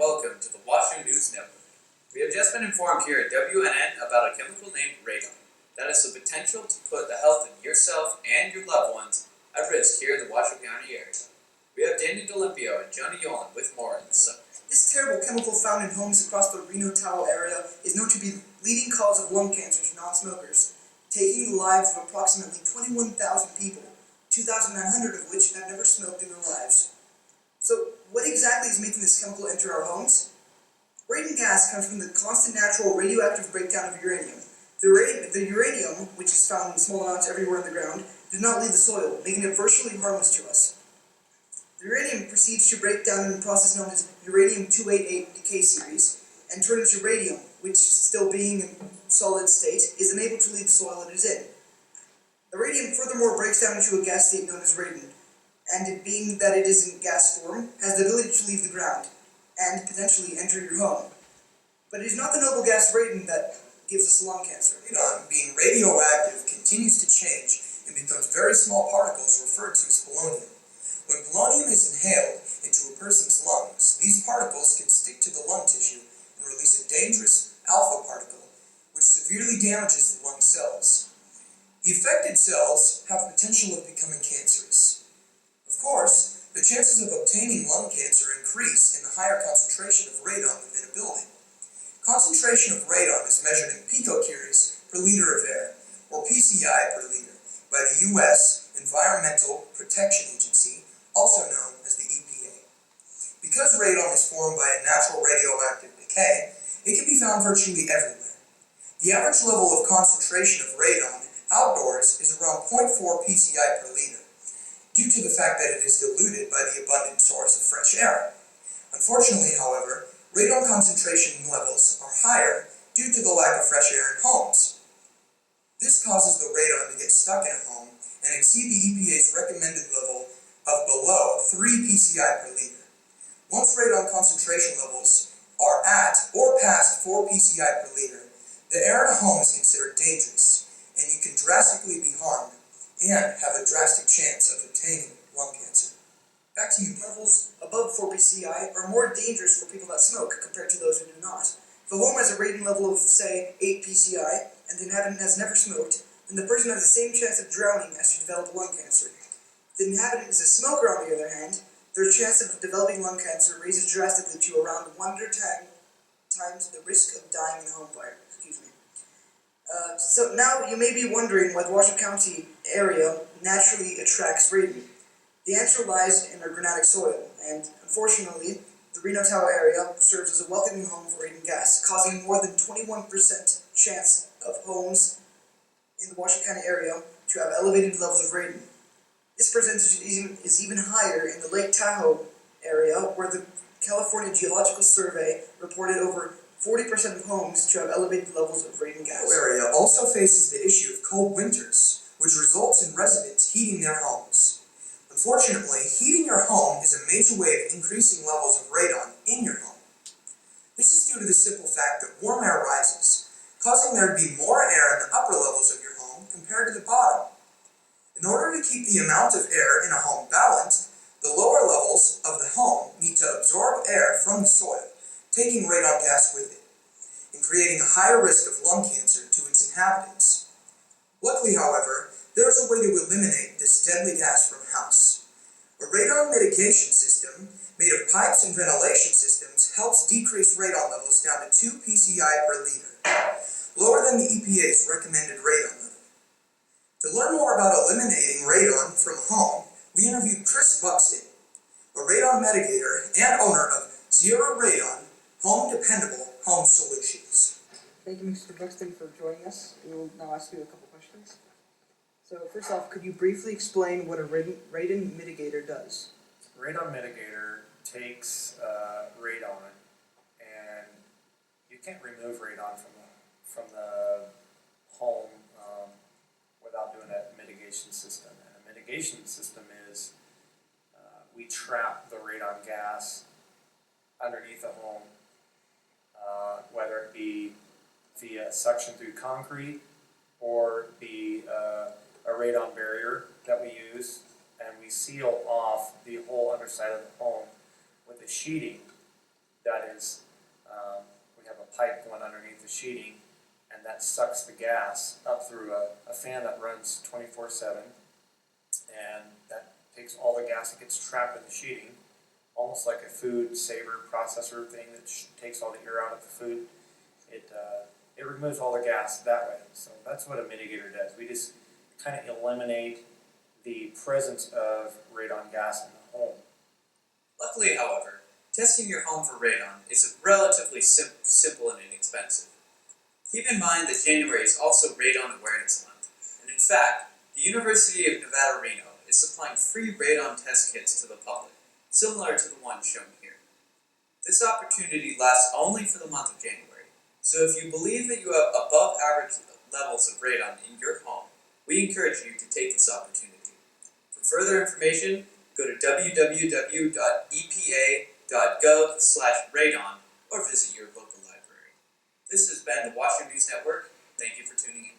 welcome to the Washington News Network. We have just been informed here at WNN about a chemical named radon that has the potential to put the health of yourself and your loved ones at risk here in the Washoe County area. We have Danny D'Olimpio and Johnny Yolen with more in the subject. This terrible chemical found in homes across the Reno-Tahoe area is known to be the leading cause of lung cancer to non-smokers, taking the lives of approximately 21,000 people, 2,900 of which have never smoked in their lives. So, what exactly is making this chemical enter our homes? Radon gas comes from the constant natural radioactive breakdown of uranium. The uranium, which is found in small amounts everywhere in the ground, does not leave the soil, making it virtually harmless to us. The uranium proceeds to break down in a process known as uranium-288 decay series, and turn into radium, which, still being in solid state, is unable to leave the soil it is in. The radium furthermore breaks down into a gas state known as radon, and it being that it is in gas form, has the ability to leave the ground, and potentially enter your home. But it is not the noble gas radon that gives us lung cancer. Radon, being radioactive, continues to change and becomes very small particles referred to as polonium. When polonium is inhaled into a person's lungs, these particles can stick to the lung tissue and release a dangerous alpha particle, which severely damages the lung cells. The affected cells have the potential of becoming cancerous. Of course, the chances of obtaining lung cancer increase in the higher concentration of radon within a building. Concentration of radon is measured in picocuries per liter of air, or PCI per liter, by the U.S. Environmental Protection Agency, also known as the EPA. Because radon is formed by a natural radioactive decay, it can be found virtually everywhere. The average level of concentration of radon outdoors is around 0.4 PCI per liter, due to the fact that it is diluted by the abundant source of fresh air. Unfortunately, however, radon concentration levels are higher due to the lack of fresh air in homes. This causes the radon to get stuck in a home and exceed the EPA's recommended level of below 3 PCI per liter. Once radon concentration levels are at or past 4 PCI per liter, the air in a home is considered dangerous, and you can drastically be harmed and have a drastic chance of obtaining lung cancer. Back to you. Levels above 4 PCI are more dangerous for people that smoke compared to those who do not. If a home has a radon level of, say, 8 PCI, and the inhabitant has never smoked, then the person has the same chance of drowning as to develop lung cancer. If the inhabitant is a smoker, on the other hand, their chance of developing lung cancer raises drastically to around 110 times the risk of dying in a home fire. So now you may be wondering why the Washoe County area naturally attracts radon. The answer lies in our granitic soil, and unfortunately, the Reno-Tahoe area serves as a welcoming home for radon gas, causing more than 21% chance of homes in the Washoe County area to have elevated levels of radon. This percentage is even higher in the Lake Tahoe area, where the California Geological Survey reported over 40% of homes to have elevated levels of radon gas. The area also faces the issue of cold winters, which results in residents heating their homes. Unfortunately, heating your home is a major way of increasing levels of radon in your home. This is due to the simple fact that warm air rises, causing there to be more air in the upper levels of your home compared to the bottom. In order to keep the amount of air in a home balanced, the lower levels of the home need to absorb air from the soil, taking radon gas with it, and creating a higher risk of lung cancer to its inhabitants. Luckily, however, there is a way to eliminate this deadly gas from a house. A radon mitigation system made of pipes and ventilation systems helps decrease radon levels down to 2 PCI per liter, lower than the EPA's recommended radon level. To learn more about eliminating radon from a home, we interviewed Chris Buxton, a radon mitigator and owner of Zero Radon Home Dependable Home Solutions. Thank you, Mr. Buxton, for joining us. We will now ask you a couple questions. So, first off, could you briefly explain what a radon mitigator does? Radon mitigator takes radon, and you can't remove radon from the home without doing a mitigation system. And a mitigation system is we trap the radon gas underneath the home, whether it be via suction through concrete or be a radon barrier that we use, and we seal off the whole underside of the home with a sheeting that is is we have a pipe going underneath the sheeting, and that sucks the gas up through a fan that runs 24/7, and that takes all the gas that gets trapped in the sheeting, almost like a food saver processor thing that takes all the air out of the food. It removes all the gas that way. So that's what a mitigator does. We just kind of eliminate the presence of radon gas in the home. Luckily, however, testing your home for radon is relatively simple and inexpensive. Keep in mind that January is also Radon Awareness Month, and in fact, the University of Nevada, Reno is supplying free radon test kits to the public, similar to the one shown here. This opportunity lasts only for the month of January, so if you believe that you have above average levels of radon in your home, we encourage you to take this opportunity. For further information, go to www.epa.gov/radon or visit your local library. This has been the Washington News Network. Thank you for tuning in.